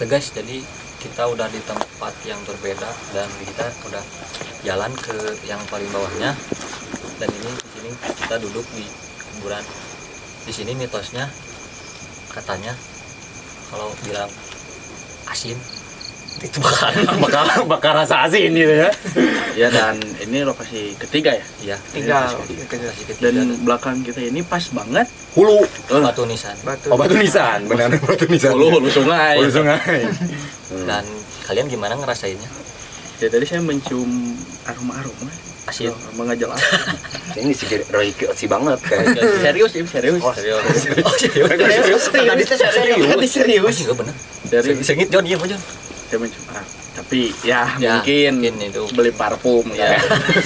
Oke guys, jadi kita udah di tempat yang berbeda dan kita udah jalan ke yang paling bawahnya. Dan ini di sini kita duduk di kuburan. Di sini mitosnya katanya kalau bilang asin itu bakal rasa asin gitu ya. Ya, dan ini lokasi ketiga ya? Iya, Lokasi ketiga. Dan belakang kita ini pas banget Hulu. Batu nisan. Batu nisan, benar batu nisan. hulu sungai. Hulu sungai. Dan kalian gimana ngerasainnya? Ya, tadi saya mencium aroma-aroma Asin. mengajak asin. Ini si Roy si banget kayak. Serius. Serius. Tadi teh serius. Oh, juga bener. Dari Sengit John, iya John. saya mencium tapi ya, Ya, mungkin itu. beli parfum Ya.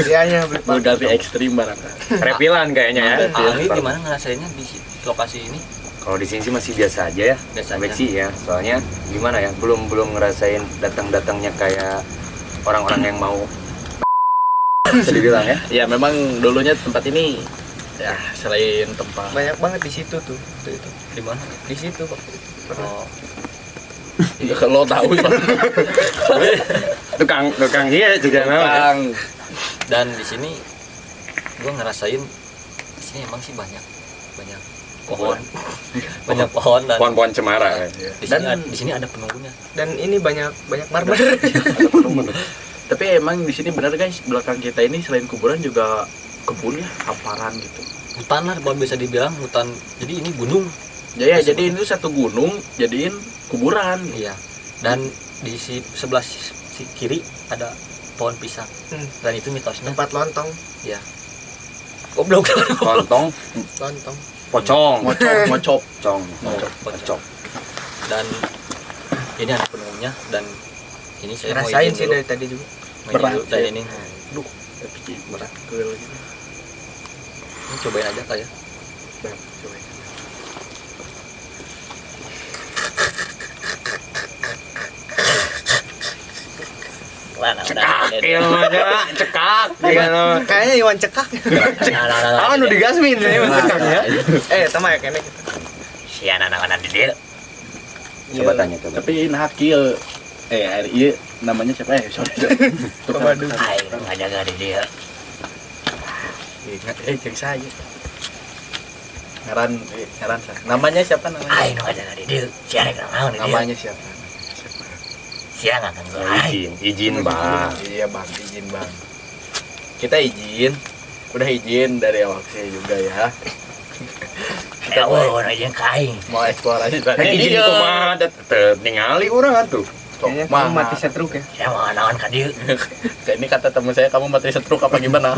ya beli parfum. Ganti ekstrim barangkali. Repilan kayaknya ya. Anggi gimana ngerasainnya di lokasi ini? Kalau di sini sih masih biasa aja ya. Biasa Sampai aja. sih ya. Soalnya gimana ya? Belum ngerasain datang-datangnya kayak orang-orang yang mau bisa dibilang ya. Ya, memang dulunya tempat ini ya selain tempat Banyak banget di situ tuh. Itu. Di mana? Di situ waktu itu. Oh, ya, kalau tahu Tukang iya juga memang. Bang. dan di sini gua ngerasain di sini emang sih banyak pohon. Banyak pohon dan Pohon-pohon cemara. di sini ada penunggunya. Dan ini banyak marmer. Tapi emang di sini benar guys, belakang kita ini selain kuburan juga kebun ya, hamparan gitu. Hutan lah, kalau bisa dibilang hutan. Jadi ini gunung. Ya, jadi itu satu gunung jadiin kuburan. Iya. Dan di sebelah si kiri ada pohon pisang. Dan itu mitosnya. Tempat lontong. Iya. Goblok. Lontong, pocong, Ngocop. Pocong. Dan ini ada penunggunya dan ini saya mau Rasain izin sih dulu. dari tadi juga. Berat, Dan ya. ini Duh, tapi berat gitu. cobain aja kak ya. Coba. Cekak. Kayaknya Iwan cekak. Anu digasmin ya cekaknya. Sama ya kayaknya. Si anak-anak di dia. Coba tanya coba. Tapi nah kieu air ieu namanya siapa ya? Sorry. Pemadu. Hai, ngajaga di dia. Ingat cek saya. Ngaran saya. Namanya siapa namanya? Hai, ngajaga di dia. Siapa yang naon di dia? Namanya siapa? Siapa akan gua? Izin bang. Iya bang, izin bang. Kita izin, udah izin dari awal saya juga ya. Kita mau izin kain. Mau eksplorasi tadi. Izin kumaha ningali urang atuh. Kayaknya kamu mati setruk ya. Saya mau naon ka dieu. Ini kata teman saya, kamu mati setruk apa gimana?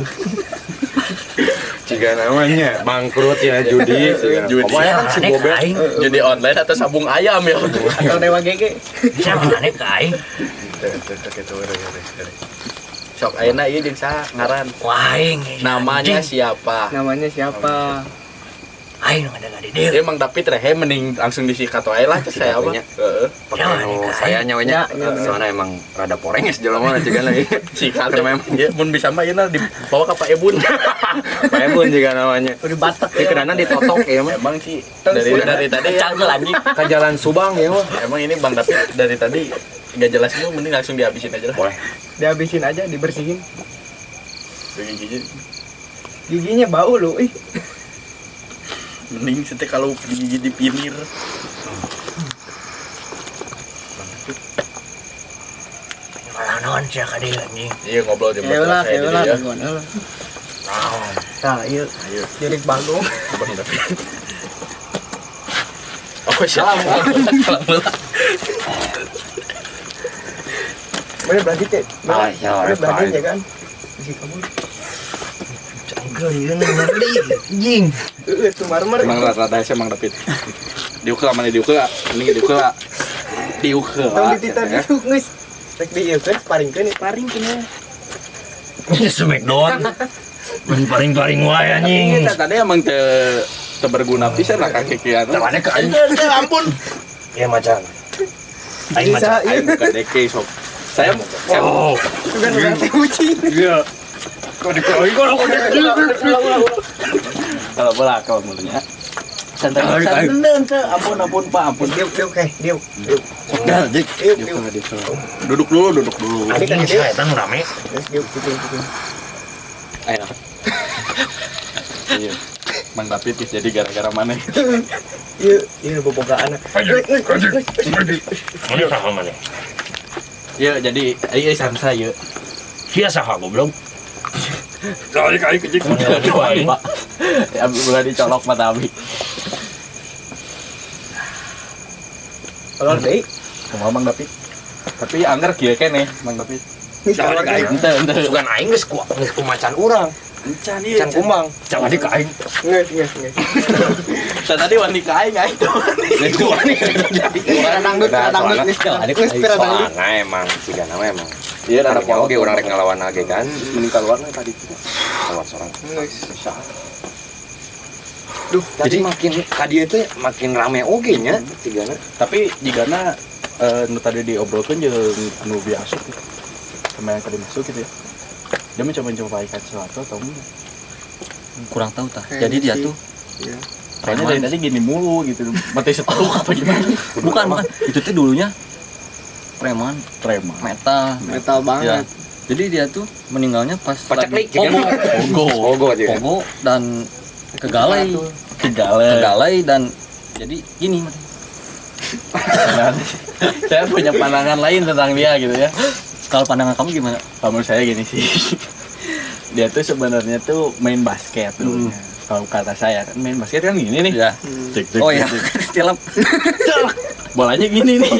Jika namanya bangkrut ya judi. Judi. Pokoknya kan si Bobet. Jadi online atau sabung ayam ya? Atau Dewa GG. Siapa mana kain? Sok ayeuna ieu jeung saha ngaran? Waing. Namanya siapa? Namanya siapa? Aing ngajaga di dia. Dia Mang David rehe mending langsung disikat wae lah cek saya apa. Heeh. Pakai nu saya nyawanya. Soalnya emang rada porenges jelema juga lagi. Sikat memang ya mun bisa mah ieu dibawa ka Pak Ebun. Pak Ebun juga namanya. Udah batak Ini kerana ditotok ya mah. Emang sih dari tadi ya, Canggel anjing. Ke Jalan Subang ya mah. emang ini Bang David dari tadi nggak jelas itu mending langsung dihabisin aja lah. Boleh. Dihabisin aja, dibersihin. Gigi Giginya bau lu. Ih. mending sete kalau gigi dipinir. Malah naon sih ka dieu anjing. Iya ngobrol di Ya ulah, saya ya jadi ulah. ya. Nah, iya. Ayo. Jurik Bagong. Bang David. Oh salam. Bener berarti teh. Ah, ya, Bener berarti Pak. ya kan. Isi kamu. Canggel ieu ngardi anjing. Tuh marmer. Emang rada saya Mang David. Diukeula mana diukeula? Mending diukeula. Diukeula. Tong ditita diuk geus. Rek dieukeun paringkeun ya. Ini smackdown. Men paring-paring wae anjing. Ini tadi emang teu berguna pisan lah kaki kieu. Tawane ka anjing. Ampun. Ya macan. Aing Bisa macan. Ayo buka deke sok. Saya Oh. bukan berarti kucing. iya. Kau dikeroy kau. Kalau bola kalau mulutnya. santai. Ampun Pak, ampun. Diuk diuk. Udah, Jik. Duduk dulu. Adik kan diuk. Eta nu rame. Terus diuk. Ayo. Iya. Mang David jadi gara-gara mana? Iya bobogaan. Mana saha mana? Iya, jadi ieu sansa ieu. Sia saha goblok. Kali kejik. Pak. Ya boleh dicolok mata abi. Kalau deui Kumaha Mang David? Tapi anggar kieu keneh Mang David. misalnya kayak Ente. Bukan aing geus ku macan urang. Encan Can kumang. Can adik ka aing. nges. Tadi wani ka aing tuh. Itu ani. Dangdut nges pira dangdut. Soalna emang siga nama emang. Iya, Ada ada oge urang rek ngalawan age kan. Mending keluarnya tadi. Keluar sorang. Nges. Duh, Jadi makin kadieu teh makin rame oge nya tigana. Tapi jigana nu tadi diobrolkeun jeung nu biasa gitu. Sama yang tadi masuk gitu ya. Dia mencoba sesuatu atau enggak? Kurang tahu tah. Kayaknya Jadi dia sih. tuh Iya. Kayaknya dari tadi gini mulu gitu. Mati setruk apa gimana? bukan. Itu tuh dulunya preman, metal. Metal Ya. banget. Jadi dia tuh meninggalnya pas Paceklik lagi gitu. Pogo. Ogo aja. pogo dan kegalai dan jadi gini mah. Saya punya pandangan lain tentang dia gitu ya. Kalau pandangan kamu gimana? Kalau menurut saya gini sih. Dia tuh sebenarnya tuh main basket dulunya. Kalau kata saya kan main basket kan gini nih. Ya. Cek, Oh ya, cek. stilap. Bolanya gini nih.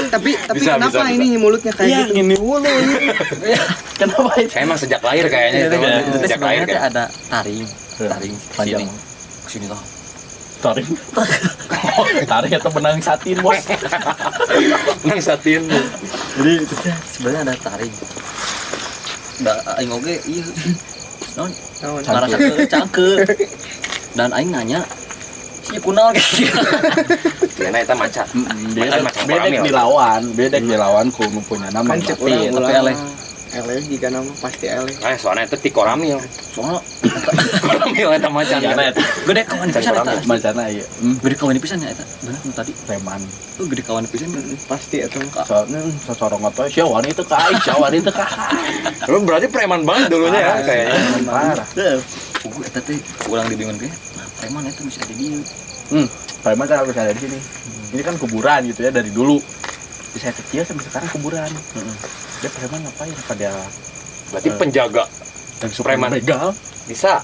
Tapi Bisa, kenapa bisa. ini mulutnya kayak Iya, gitu? gini mulu. Kenapa itu? Saya emang sejak lahir kayaknya itu. Iya, Itu Sejak lahir sebenarnya tuh kan. ada taring Panjang. kesini toh. Tarik. Tarik atau benang satin, Bos. Nang satin. Jadi itu teh sebenarnya ada taring. Da aing oge ieu. Non, Naon? ngarasa cangkeut. Dan aing nanya, "Si kunaon ge?" Tigana eta maca. Bedek Macam bedek koramil. dilawan ku nu punya nama Kan cek tapi urang tapi ulang. eleh. Eleh jika nama pasti eleh. Soalnya itu ti koramil. Soalnya Koramil eta macan. Iya, eta gede kawan pisan eta. macana ieu. Gede kawan pisan ya eta. Bener nu tadi. Preman. Tuh gede kawan pisan. Pasti itu. Soalnya sesorong apa sia wanita ka aing, sia wanita ka. Lu berarti preman banget dulunya ya kayaknya. Parah. Ugu eta teh urang dibingung ge. Nah, preman eta bisa ada di dieu. Preman kan harus ada di sini. Ini kan kuburan gitu ya dari dulu. Di saya kecil sampai sekarang kuburan. Dia preman ngapain? Apa dia Berarti penjaga yang suka preman. begal? bisa.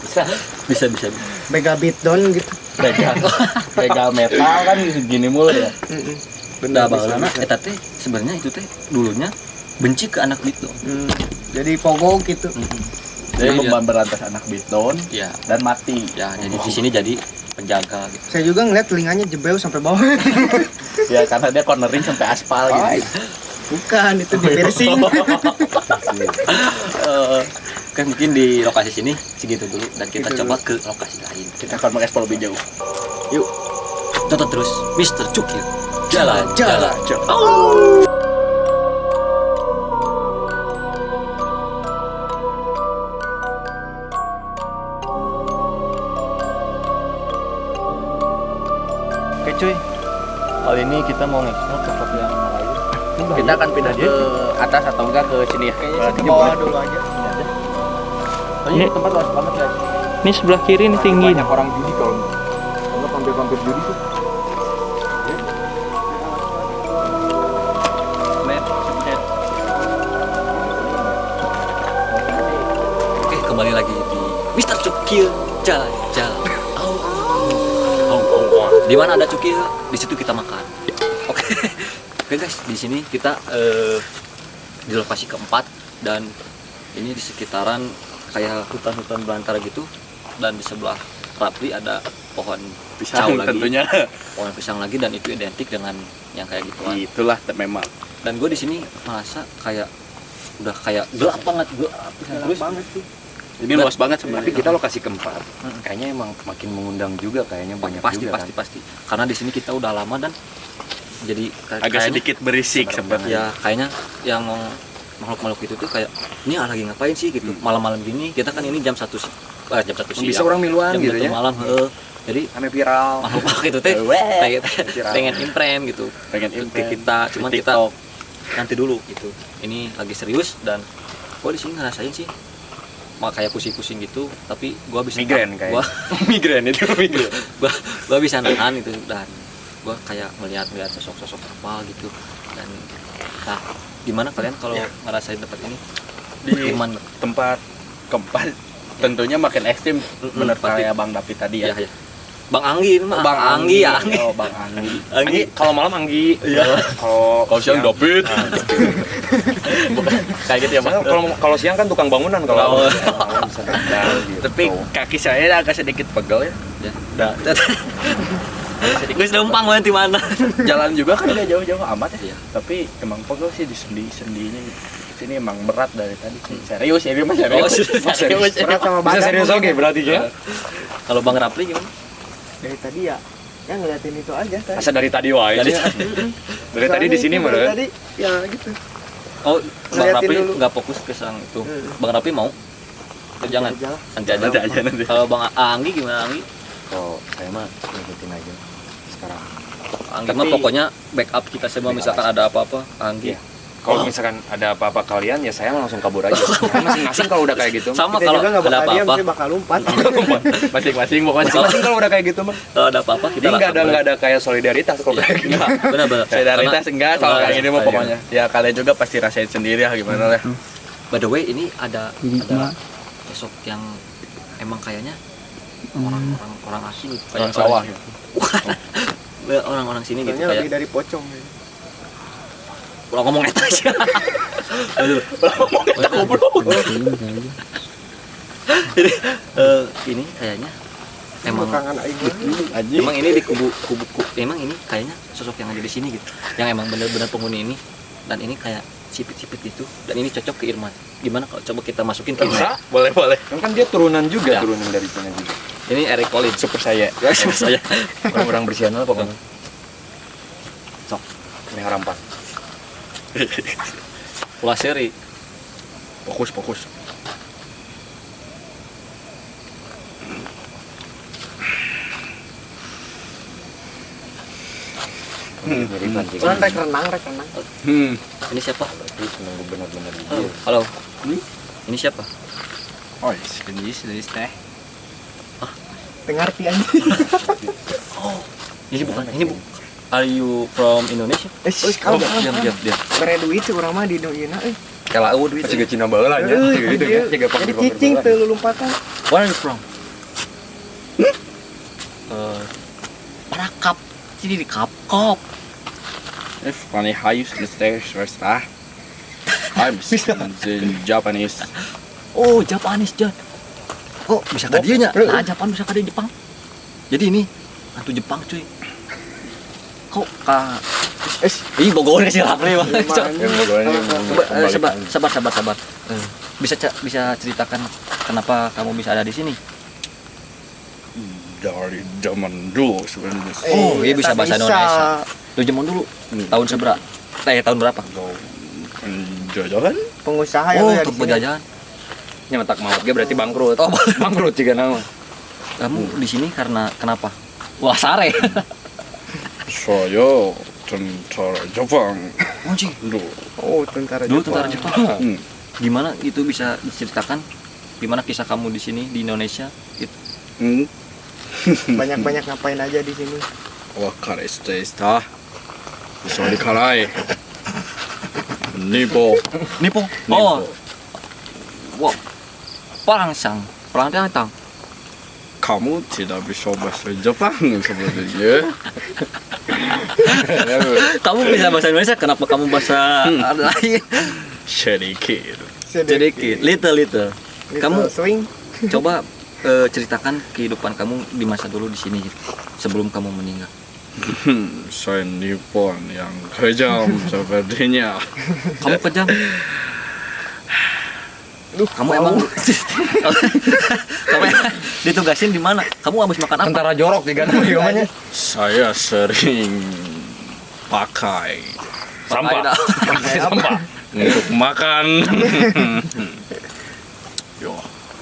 Bisa. Bisa. Megabit down gitu. Begal metal kan gini mulu ya. Bener baheulana eta teh sebenarnya itu teh dulunya benci ke anak beat dong. Jadi pogo gitu. Dia Iya. memberantas anak beatdown Ya, dan mati. ya jadi di sini jadi penjaga gitu. Saya juga ngeliat telinganya jebel sampai bawah. Ya karena dia cornering sampai aspal gitu. Bukan, itu di piercing. Kan mungkin di lokasi sini segitu dulu dan kita Gitu coba ke lokasi lain. Kita akan mengeksplor lebih jauh. Yuk, tonton terus Mr. Cukil. Jalan. Oke cuy, kali ini kita mau ngeksplor ke spot yang lain. Kita akan pindah ke atas atau enggak ke sini ya? Kayaknya sih ke bawah dulu aja. Ini tempat luas banget guys. Ini sebelah kiri ini tinggi. Banyak orang judi kalau enggak pampir-pampir judi tuh. Oke, kembali lagi di Mr. Cukil. Jalan. Di mana ada cukil, di situ kita makan. Oke. Oke guys, di sini kita di lokasi keempat dan ini di sekitaran kayak hutan-hutan belantara gitu dan di sebelah Rapli ada pohon pisang lagi. Tentunya. Pohon pisang lagi dan itu identik dengan yang kayak gituan. Itulah memang. Dan gue di sini merasa kayak udah kayak gelap banget, terus sih. Ini luas banget Tapi sebenarnya. kita lokasi keempat. Kayaknya emang makin mengundang juga kayaknya banyak juga kan. pasti karena di sini kita udah lama dan jadi Agak kayaknya- sedikit berisik sebenarnya. ya kayaknya yang makhluk-makhluk itu tuh kayak ini lagi ngapain sih gitu malam-malam gini kita kan ini jam 1 siang Bisa orang miluan jam gitu 1 ya. malam Jadi ame viral. makhluk itu teh pengen imprem gitu pengen ke imprint kita, cuman di kita TikTok. nanti dulu gitu. Ini lagi serius dan gua di sini ngerasain sih kayak pusing-pusing gitu, tapi gua bisa Migrain kayak. gua Migrain itu migrain. gua bisa nahan itu, dan gua kayak melihat sosok-sosok apa gitu. Dan nah, gimana kalian kalau ngerasain tempat ini? Di Firman. tempat keempat tentunya makin ekstrim, bener pasti. kayak Bang David tadi ya. Iya. Bang Anggi ini mah. Bang Anggi ya, Anggi. Oh, Bang Anggi. Anggi. Kalau malam Anggi. Iya. Kalau siang David. Kayak gitu ya, Bang. Kalau siang kan tukang bangunan kalau. Oh. Tapi kaki saya agak sedikit pegel ya. Ya. Nah, Gue numpang banget di mana? jalan juga kan nggak jauh-jauh amat ya. Iya. Tapi emang pegel sih di sendi-sendinya. Sini emang berat dari tadi. Serius ya, ini mah serius. Oh, serius. Berat sama Bisa badan. serius oke berarti ya. Kalau Bang Rapli gimana? Dari tadi ya ngeliatin itu aja tadi. Asa dari tadi wae. Dari- Dari tadi di sini Dari mah. tadi ya gitu. Oh, Bang Ngeliatin Rapli dulu. nggak fokus ke sang itu. Hmm. Bang Rapli mau? Atau jangan? Aja lah. Nanti aja. Nanti aja, nanti. Kalau Bang Anggi gimana, Anggi? Kalau saya mah ngikutin aja sekarang. Anggi mah Tapi- pokoknya backup kita semua, Backup misalkan aja. ada apa-apa, Anggi. Iya. Kalau misalkan ada apa-apa kalian ya saya langsung kabur aja. Karena masing-masing kalau udah kayak gitu. Sama Kita kalau juga nggak ada bakal diam apa-apa, sih, bakal lompat. Masing-masing pokoknya. Masing-masing kalau udah kayak gitu mah. kalau ada apa-apa kita Jadi nggak lakukan. ada kayak solidaritas kalau kayak gitu. Benar-benar. Solidaritas enggak kalau kayak gini mah Iya. pokoknya. Ya kalian juga pasti rasain sendiri lah gimana lah. By the way, ini ada sosok yang emang kayaknya orang asing gitu. Orang sawah. Orang-orang sini gitu Soalnya lebih kayak dari pocong. Gitu. kalau ngomong eta sih. Aduh. Jadi ini kayaknya emang Kangen aing mah. emang ini di kubu emang ini kayaknya sosok yang ada di sini gitu. Yang emang benar-benar penghuni ini, dan ini kayak sipit-sipit gitu, dan ini cocok ke Irman. Gimana kalau coba kita masukin ke Irman? Boleh. Kan dia turunan juga, Ya. turunan dari sana juga. Ini Eric Collins. Super saya. Ya, sama saya. Orang-orang bersihanal pokoknya. Sok, ini harampan. Pula seri. Fokus. Jadi pancing. Soalnya rek renang. Ini siapa? Itu nunggu benar-benar Halo. Halo. Ini siapa? Oh, ini teh. Dengarti aja. Ini bukan. Ini Are you from Indonesia? Kalau Diam. bere duit sih urang mah di nu ieu na euy. Kalau duit. Juga Cina baheula nya. Gitu ya, jaga Jadi cicing teu lulumpatan. Where are you from? Parakap. Sini di Kap. If funny how you understand first I'm in Japanese. Oh, Japanese John. Oh, bisa ke dia nya. Nah, Japan bisa ke dia Jepang. Jadi ini hantu Jepang cuy. Kok ih Bogor kasih Rapli mah. Sabar. Bisa ceritakan kenapa kamu bisa ada di sini? Dari zaman dulu sebenarnya. Oh, iya bisa tak bahasa Indonesia. Lu zaman dulu tahun seberapa? Tahun berapa? Jajahan? Pengusaha ya Oh, di untuk sini. penjajahan. nyetak maut ge berarti bangkrut. Oh, Bangkrut juga nama. kamu di sini karena kenapa? Wah, sare. Saya tentara Jepang Anjing. dulu. Oh, tentara Dulu Jepang. tentara Jepang. Hmm. Gimana itu bisa diceritakan? Gimana kisah kamu di sini di Indonesia? Gitu. Hmm. Banyak-banyak ngapain aja di sini. Wakare shita. Bisa dikarai. Nipo. Nipo. Oh. Wow. Perang datang. Kamu tidak bisa bahasa Jepang sebenarnya. Kamu bisa bahasa Indonesia, kenapa kamu bahasa lain? Sedikit. Sedikit, little. Kamu swing. coba ceritakan kehidupan kamu di masa dulu di sini gitu, sebelum kamu meninggal. Saya Nippon yang kejam sepertinya. Kamu kejam. Kamu emang kamu ditugasin di mana? Kamu habis makan apa? Tentara jorok juga namanya. Saya sering pakai Sampah. Sampah. untuk makan. Yo,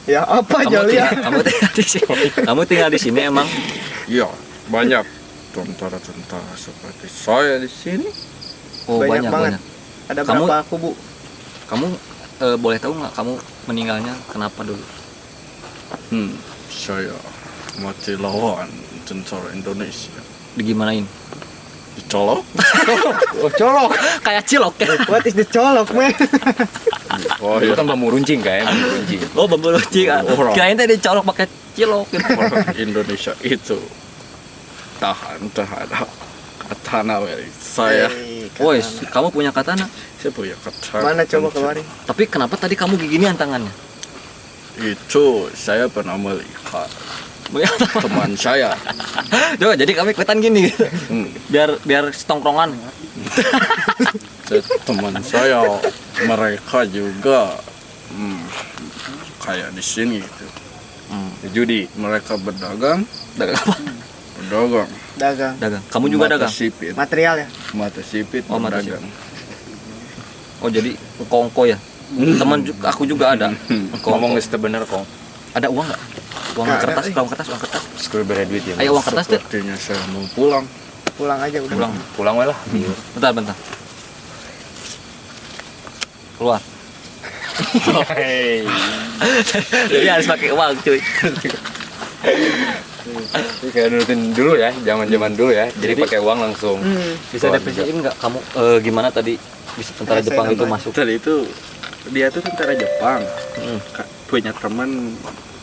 Ya apa Kamu Joli ya? tinggal di sini. Kamu tinggal di sini emang Iya, banyak tentara-tentara seperti saya di sini. Oh, Banyak banyak banget. banyak. Ada Kamu- berapa kubu? Kamu boleh tahu nggak kamu meninggalnya kenapa dulu? Saya mati lawan tentara Indonesia. Digimanain? Dicolok. Oh, colok. Kayak cilok ya. What is the colok, man? Oh Itu iya. kan bambu runcing kan, bambu runcing. Oh, bambu runcing. Orang. Kirain tadi dicolok pakai cilok gitu. Orang Indonesia itu tahan terhadap katana dari saya. Wes, kamu punya katana. Saya punya katana. Mana coba keluarin? Tapi kenapa tadi kamu giginian tangannya? Itu saya pernah melihat teman saya. Coba jadi kami ikutan gini gitu. Hmm. Biar setongkrongan. Teman saya mereka juga kayak di sini gitu. Judi. Mereka berdagang, Dagang apa? berdagang. Dagang. Dagang. Kamu juga Mata dagang? sipit, Material ya? mata sipit, Oh, mata berdagang. Oh, jadi engko-engko ya? Aku juga ada. Ngomong Engko-engko. geus teu bener kok. Ada uang nggak? Uang Nggak ada, kertas, eh. uang kertas, uang kertas. Sekur bere duit ya. Ayo uang kertas tuh. Sepertinya saya mau pulang. Pulang aja udah. Pulang. Pulang we lah. Bentar, bentar. Keluar. Hei. Jadi harus pakai uang, cuy. Ini kayak nurutin dulu ya, zaman-zaman dulu ya. Jadi pakai uang langsung. Bisa Keluar definisiin nggak kamu gimana tadi bisa tentara Rasain Jepang itu apa? masuk? Tadi itu dia tuh tentara Jepang. Hmm. Punya teman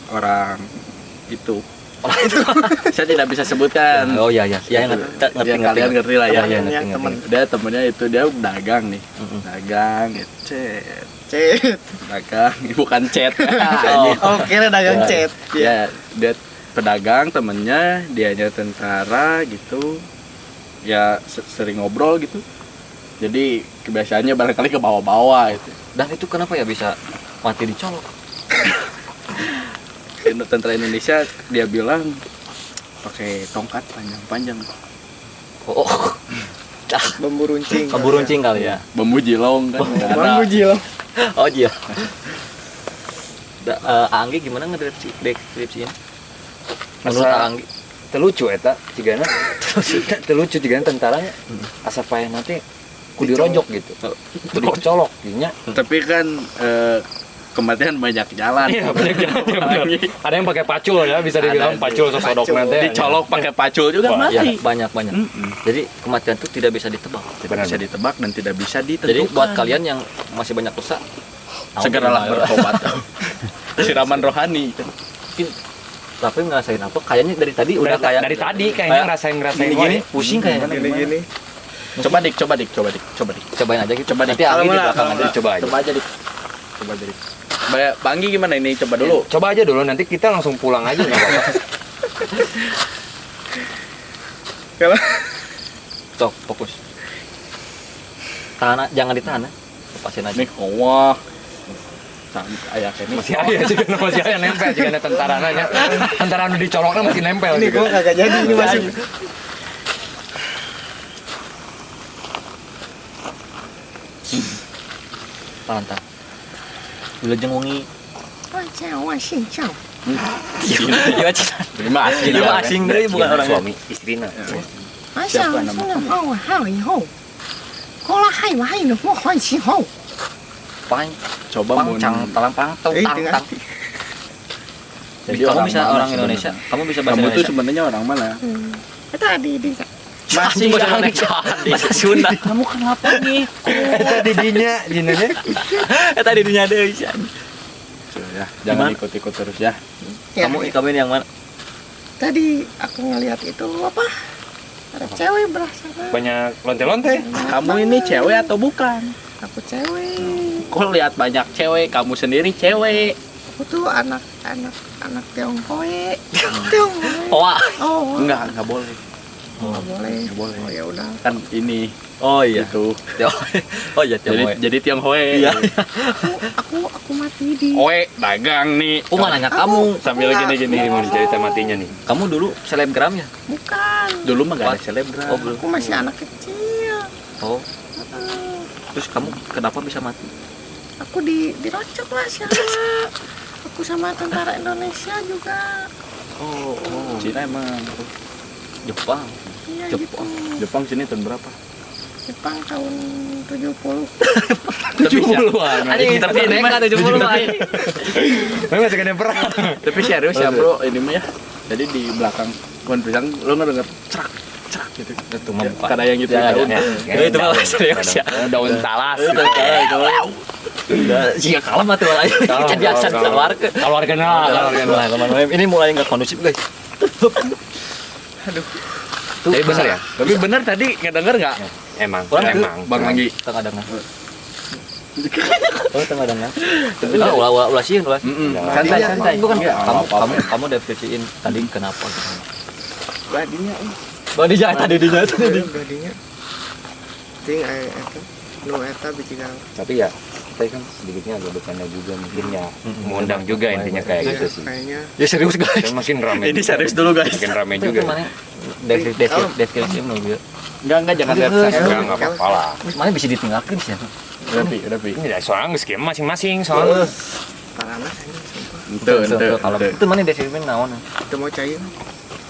orang itu. Saya tidak bisa sebutkan. Oh iya iya, ya ngerti Ya, kalian ngerti lah ya. Iya, Temennya, ngerti, temen. ngerti. Dia temennya itu dia dagang nih. Mm-mm. Dagang, cet. Cet. Dagang, bukan chat. Oh. Oh, kira dagang cet. Ya, dia pedagang temennya, dianya tentara gitu. Ya sering ngobrol gitu. Jadi kebiasaannya barangkali ke bawah-bawah gitu. Dan itu kenapa ya bisa mati dicolok? Tentara Indonesia dia bilang pakai tongkat panjang-panjang, Oh, Bambu runcing. kabur runcing kali ya. bambu jilong kan. Bambu jilo. Oh iya. Anggi gimana ngedeskripsiin? Menurut Asa- Anggi, Telucu eta cigana. Telucu cigana tentaranya. Asa payah nanti kudu dirojok gitu. Kudu dicolok nya. Tapi kan kematian banyak jalan. Iya, banyak jalan, bener. Ada yang pakai pacul ya, bisa dibilang Ada, pacul sosodok pacul. nanti. Dicolok pakai pacul juga Wah, ya mati. banyak. Jadi kematian itu tidak bisa ditebak. Tidak bisa ditebak dan tidak bisa ditentukan. Jadi buat kalian yang masih banyak dosa, segeralah bertobat. Siraman rohani. Tapi ngerasain apa? Kayaknya dari tadi udah kayak dari tadi kayaknya ngerasain gini, pusing kayaknya. Gini-gini. Coba dik. Cobain aja gitu. Coba Nanti dik. Anggi di Kalau belakang mana? aja. Coba aja. Coba aja dik. Banggi gimana ini? Coba dulu. Coba aja dulu, nanti kita langsung pulang aja nggak apa-apa. Kalau Sok, fokus. Tahan, jangan ditahan. Lepasin aja. Nih, wah. Ayah ini. Masih ada sih, masih ada yang nempel jika tentara nanya. Tentara nu dicoloknya masih nempel. ini juga. gua kagak jadi ini masih. Tahan. Wilujeng wengi. Iya, Cina. Terima kasih. Iya, asing deui bukan orang suami istrina. Siapa nama kamu? Pang, Coba pang, mun. cang, talang, pang, tau, Eh, tang, tengah. tang. Jadi Kamu orang bisa mana orang sebenarnya? Indonesia. Kamu bisa bahasa Kamu tuh Indonesia. sebenarnya orang mana? Masih bahasa Indonesia. Bahasa Sunda. Kamu kenapa nih? Eta didinya, jinanya. Tadi dunia deui. Tuh, ya, jangan Gimana? ikut-ikut terus ya. Ya, Kamu ini yang mana? Tadi aku ngeliat itu apa? Ada cewek berasa. Banyak lonte-lonte. Kamu ini cewek atau bukan? Aku cewek. Kok lihat banyak cewek, kamu sendiri cewek. Aku tuh anak Tionghoe. Tionghoe. Wah. Oh, Enggak boleh. nggak boleh. Nggak boleh. Oh ya udah. Kan ini Oh iya. gitu. Oh iya, Tionghoe. Jadi Tionghoe. Iya. Aku mati di. Oe, dagang nih. Aku nggak nanya kamu. Sambil gini-gini. Ini mau cerita matinya nih. Kamu dulu selebgram ya? Bukan. Dulu mah gak ada What? selebgram. Oh belum. Aku masih anak kecil. Oh. Heeh. Terus kamu kenapa bisa mati? Aku dirocok lah siapa. Aku sama tentara Indonesia juga. Oh. Cina emang Jepang. Iya Jepang. gitu. Jepang sini tahun berapa? Jepang tahun 70. 70-an. Anjing tapi nekat 70 aja. Memang sekedar perang. Tapi serius ya bro, ini mah ya. Jadi di belakang pohon pisang lo nggak denger cerak cerak gitu. Itu mah bukan. Kada yang gitu Ya, daun. ya. Itu mah serius ya. Daun talas. Jika kalah mah tuh aja. Kebiasaan keluar ke. Keluar kenal. Ini mulai enggak kondusif, guys. Tapi benar ya? Tapi bener tadi nggak denger nggak? Emang. Bang Anggi. Tengah dengar. Oh, tengah dengar. Tapi ulah sieun ulah. Santai. Bukan Iya, kamu definisiin tadi kenapa gitu. Badinya Badi jangan tadi dinya. badinya. Ting eta nu eta bijiga. Tapi ya kita kan sedikitnya agak bercanda juga mungkin ya mengundang juga intinya kayak gitu sih. Kayaknya Ya serius, guys. Dan makin ramai. Ini serius dulu guys. Makin ramai juga. Mana deskripsi menurut Enggak jangan lihat Enggak saya. apa-apa lah. mana bisa ditinggalkan sih. Udah pi. Ini soalnya skema masing-masing soalnya. parana anjing sumpah. Ente. Kalau itu mana deskripsi naon? Itu mau cair.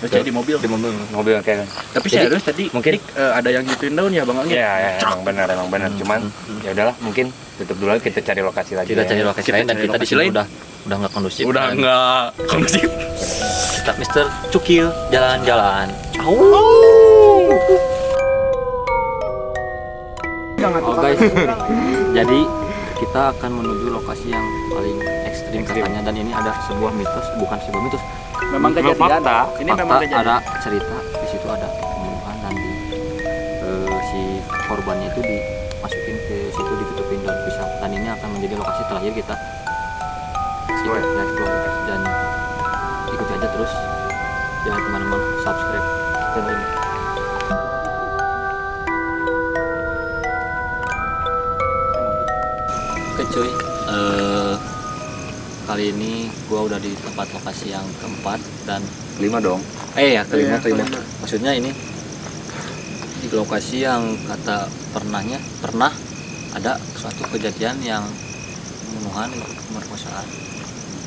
Baca di mobil. Di mobil kayak. Tapi Jadi, serius tadi mungkin- ada yang gituin daun ya Bang Anggi. Ya, emang benar. Cuman ya udahlah mungkin tutup dulu kita cari lokasi lagi. Kita ya. cari lokasi Kita lain dan cari kita di lokasi sini lain. udah nggak kondusif. Udah dan enggak kondusif. Kita Mister Cukil jalan-jalan. Oh guys, jadi kita akan menuju lokasi yang paling ekstrim katanya dan ini ada sebuah mitos, bukan sebuah mitos. Memang kejadian. fakta. Ini Fakta, memang kejadian. ada cerita di situ ada pembunuhan dan si korbannya itu dimasukin ke situ ditutupin daun pisang dan ini akan menjadi lokasi terakhir kita let's go dan ikuti aja terus jangan kemana-mana, subscribe channel ini. Oke cuy, kali ini gua udah di tempat lokasi yang keempat dan Kelima dong. kelima. Iya, kelima. Maksudnya ini di lokasi yang kata pernah ada suatu kejadian yang pembunuhan, pemerkosaan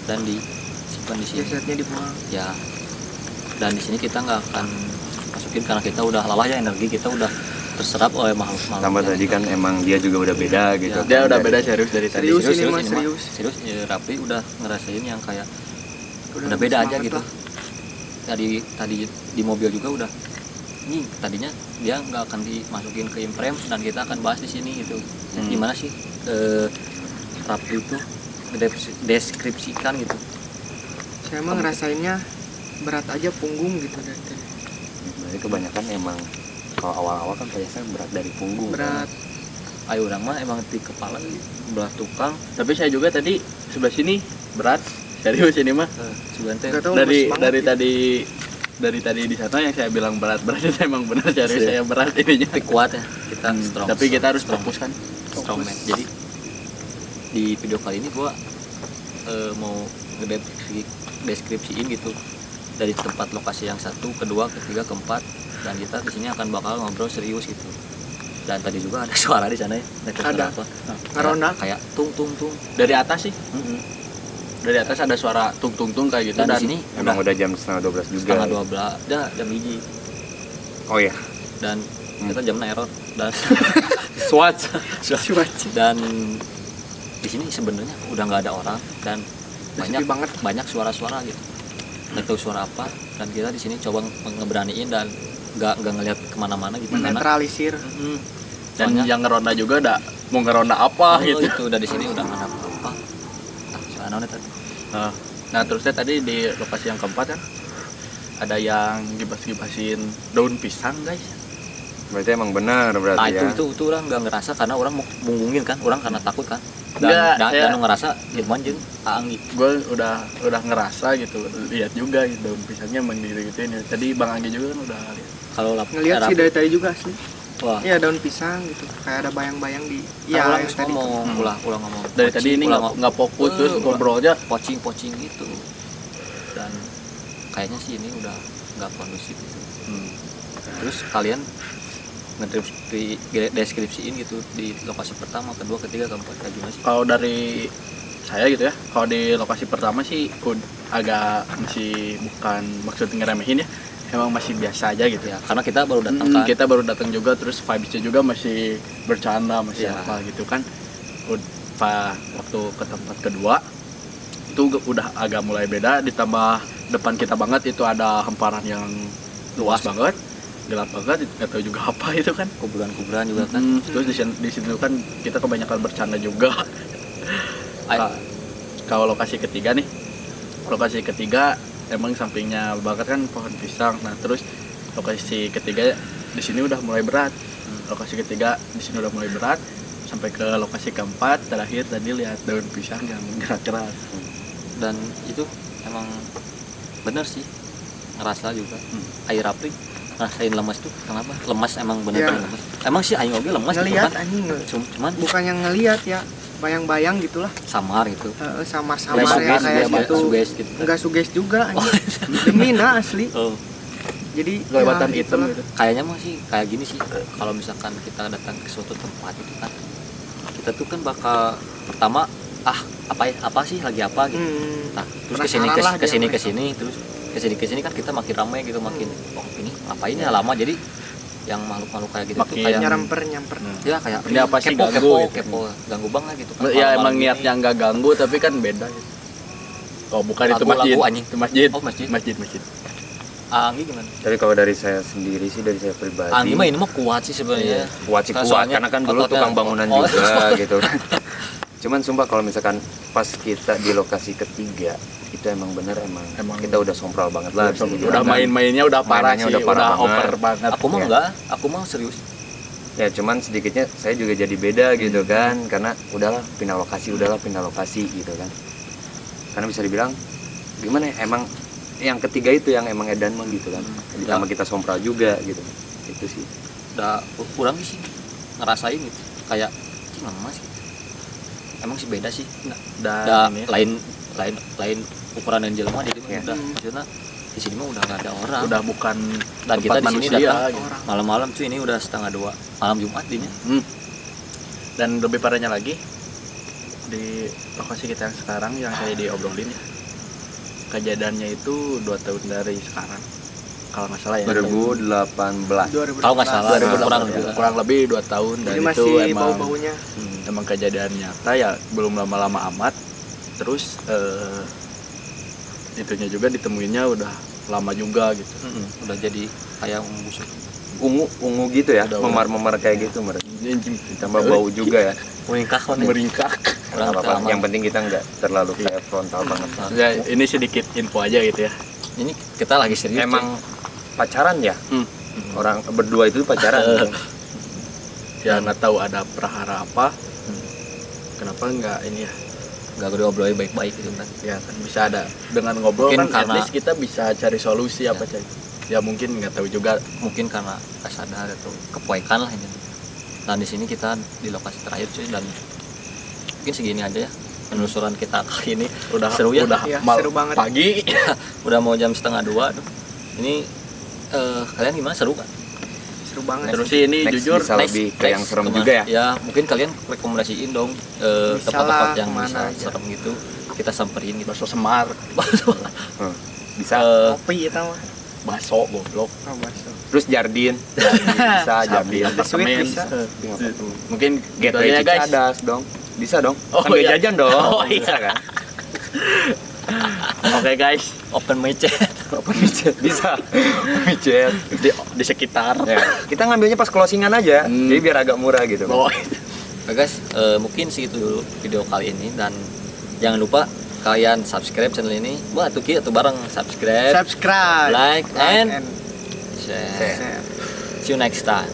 dan disimpan di sini. Jasadnya dibuang. Ya, dan di sini kita nggak akan masukin karena kita udah lelah ya, energi kita udah terserap oleh makhluk-makhluk. Tambah yang- tadi kan emang dia juga udah beda gitu. Ya. Dia kan, udah dari- beda serius dari tadi. Serius ini mah, serius. serius ya, Rapi udah ngerasain yang kayak udah beda aja semangat gitu. lah. Tadi di mobil juga udah ini tadinya dia nggak akan dimasukin ke imprem dan kita akan bahas di sini gitu. Gimana sih Rapi itu deskripsikan gitu. Saya emang ngerasainnya berat aja punggung gitu dari tadi. Sebenarnya kebanyakan emang kalau awal-awal kan biasanya berat dari punggung. Berat. Ayo orang mah emang di kepala belah tukang Tapi saya juga tadi sebelah sini berat. Serius ini mah. sebenarnya teh Nggak tahu Dari semangat dari gitu. tadi di sana yang saya bilang berat itu emang benar serius Iya. saya berat ininya. tapi kuat ya kita strong. Tapi kita harus strong, fokus kan. strong man. Jadi di video kali ini gua mau deskripsiin gitu dari tempat lokasi yang satu, kedua, ketiga, keempat dan kita di sini akan bakal ngobrol serius gitu. Dan tadi juga ada suara di sana ya. Ada. Apa? Ngeronda. Kayak tung tung tung. Dari atas sih. Dari atas ada suara tung tung tung kayak gitu Dan di sini Emang udah jam setengah 12 juga. setengah 12, jam hiji Oh iya. dan kita jam error dan Swatch. dan di sini sebenarnya udah nggak ada orang dan Sepi banget. banyak suara-suara gitu nggak tahu suara apa dan kita di sini coba ngeberaniin dan nggak ngelihat kemana-mana gitu karena Menetralisir. Dan soalnya yang ngeronda juga ada mau ngeronda apa gitu. itu udah di sini udah nggak ada apa-apa soalnya tadi Nah terusnya tadi di lokasi yang keempat kan ada yang gibas-gibasin daun pisang guys. Berarti emang benar berarti nah ya. itu orang nggak ngerasa karena orang mau bunggungin kan orang karena takut kan Nggak, dan saya- ngerasa gimana jeung Anggi Gue udah ngerasa gitu, lihat juga gitu daun pisangnya emang gitu-gituin ya. Tadi Bang Anggi juga kan udah lihat. kalau Ngelihat sih dari tadi juga asli. wah Iya daun pisang gitu. Kayak ada bayang-bayang di. ya, Iya ulang yang tadi. ngomong ulang ngomong Dari tadi ini nggak fokus terus ngobrolnya. pocing gitu dan kayaknya sih ini udah nggak kondusif gitu. Terus kalian deskripsiin gitu di lokasi pertama, kedua, ketiga, keempat kayak gimana sih? Kalau dari saya gitu ya, kalau di lokasi pertama sih agak masih bukan maksud ngeremehin ya, emang masih biasa aja gitu ya karena kita baru datang kan. Kita baru datang juga, terus vibesnya juga masih bercanda, masih Ya. apa gitu kan. Waktu ke tempat kedua itu udah agak mulai beda, ditambah depan kita banget itu ada hamparan yang luas banget, gelap banget, nggak tahu juga apa itu kan. kuburan juga kan. Terus di sini kan kita kebanyakan bercanda juga. Kalau lokasi ketiga emang sampingnya banget kan pohon pisang. Nah terus lokasi ketiga di sini udah mulai berat. Lokasi ketiga di sini udah mulai berat sampai ke lokasi keempat terakhir tadi lihat daun pisang yang gerak-gerak. Dan itu emang bener sih, ngerasa juga. Air Rapli ngerasain lemas tuh kenapa? Lemas emang bener Ya. lemas. Emang sih aing oge lemas gitu Ngelihat kan. anjing, Cuman bukan yang ngelihat ya, bayang-bayang gitulah. samar gitu. Samar-samar Suges, ya kayak gitu. suges gitu kan. Enggak suges juga anjing. Demi nah asli. Oh, Jadi Kelewatan ya, hitam itulah. gitu. kayaknya mah sih kayak gini sih. Kalau misalkan kita datang ke suatu tempat itu kan, kita tuh kan bakal pertama apa sih lagi apa gitu. Nah, terus kesini Penasaran lah dia kesini terus kesini kan kita makin ramai gitu, makin ini ngapain ya lama, jadi yang makhluk kayak gitu tuh Makin kayak nyamper. ya kayak Ini apa sih ganggu gitu. kepo ganggu banget gitu kan. Ya Malam-malam emang gini. niatnya nggak ganggu tapi kan beda gitu. Oh bukan itu Lagu, masjid. anjing. Itu masjid. Oh, masjid. Masjid. Anggi gimana? Tapi kalau dari saya sendiri sih, dari saya pribadi, Anggi mah ini mah kuat sih sebenarnya. kuat sih kuat, Soalnya karena kan dulu ototnya- tukang bangunan Oh. juga gitu. Cuman sumpah kalau misalkan pas kita di lokasi ketiga itu emang kita udah sompral banget lah, bisa dibilang Udah kan. main-mainnya udah parah Mainannya sih, udah parah banget. over banget. Aku mah Ya. enggak, aku mah serius. Ya cuman sedikitnya saya juga jadi beda gitu kan, karena udahlah pindah lokasi gitu kan. Karena bisa dibilang gimana ya, emang yang ketiga itu yang emang edan mah gitu kan. Ditambah kita sompral juga gitu. Itu sih. Udah kurang sih ngerasain gitu. Kayak lemas gitu. Emang sih beda sih. Udah Dan ini lain ukuran dan jelema jadi mah Ya. udah maksudnya di sini mah udah nggak ada orang. udah bukan Dan kita tempat di sini manusia, datang gitu. malam-malam tuh ini udah 1:30 malam Jumat ini. Dan lebih parahnya lagi di lokasi kita yang sekarang yang saya diobrolin ya, kejadiannya itu 2 tahun dari sekarang kalau nggak salah ya. 2018. Kalau nggak salah 2018, kurang lebih 2 tahun. Dan Jadi itu masih emang bau-baunya. emang kejadian nyata ya, belum lama-lama amat. Terus itunya juga ditemuinnya udah lama juga gitu. Udah jadi kayak busuk. Ungu gitu ya, Udah, memar-memar kayak gitu mereka. Anjing, Ditambah bau juga ya. Meringkak kan ya. meringkak. Orang Nggak apa-apa. aman. Yang penting kita nggak terlalu kayak frontal banget. Ya ini sedikit info aja gitu ya. Ini kita lagi serius. Emang pacaran ya? Hmm. Orang berdua itu pacaran. Ya nggak tahu ada prahara apa. Kenapa nggak ini ya? nggak diobrolin baik-baik gitu kan. Ya kan bisa ada dengan ngobrol Mungkin kan, at karena- least kita bisa cari solusi apa cari. Ya mungkin nggak tahu juga. Mungkin karena kesadaran atau kepoekan lah ini. Dan di sini kita di lokasi terakhir cuy, dan mungkin segini aja ya penelusuran kita kali ini. Udah Seru ya? udah Iya, mal- seru banget. pagi. Udah mau jam 1:30 tuh. Ini kalian gimana, seru kan? Seru banget. Terus sih ini Next jujur bisa lebih ke yang serem juga ya. Ya mungkin kalian rekomendasiin dong Bisa tempat-tempat lah, yang kemana bisa aja. serem gitu, kita samperin gitu. bakso Semar, Bisa. Kopi itu mah. bakso goblok. Oh, bakso. Terus Jardin bisa Jardin. Sweet bisa. Mungkin gitu Gateway aja guys. Cicadas dong. Bisa dong. Oh, Kan iya. jajan dong. Oh, iya. Bisa kan? Oke guys, Open micet. Bisa. Micet. di sekitar. Ya, kita ngambilnya pas closingan aja. Jadi biar agak murah gitu. Oh, Nah guys, mungkin segitu dulu video kali ini, dan jangan lupa kalian subscribe channel ini. Wah tuh Ki, tuh bareng subscribe, Subscribe. like, and and share. share. See you next time.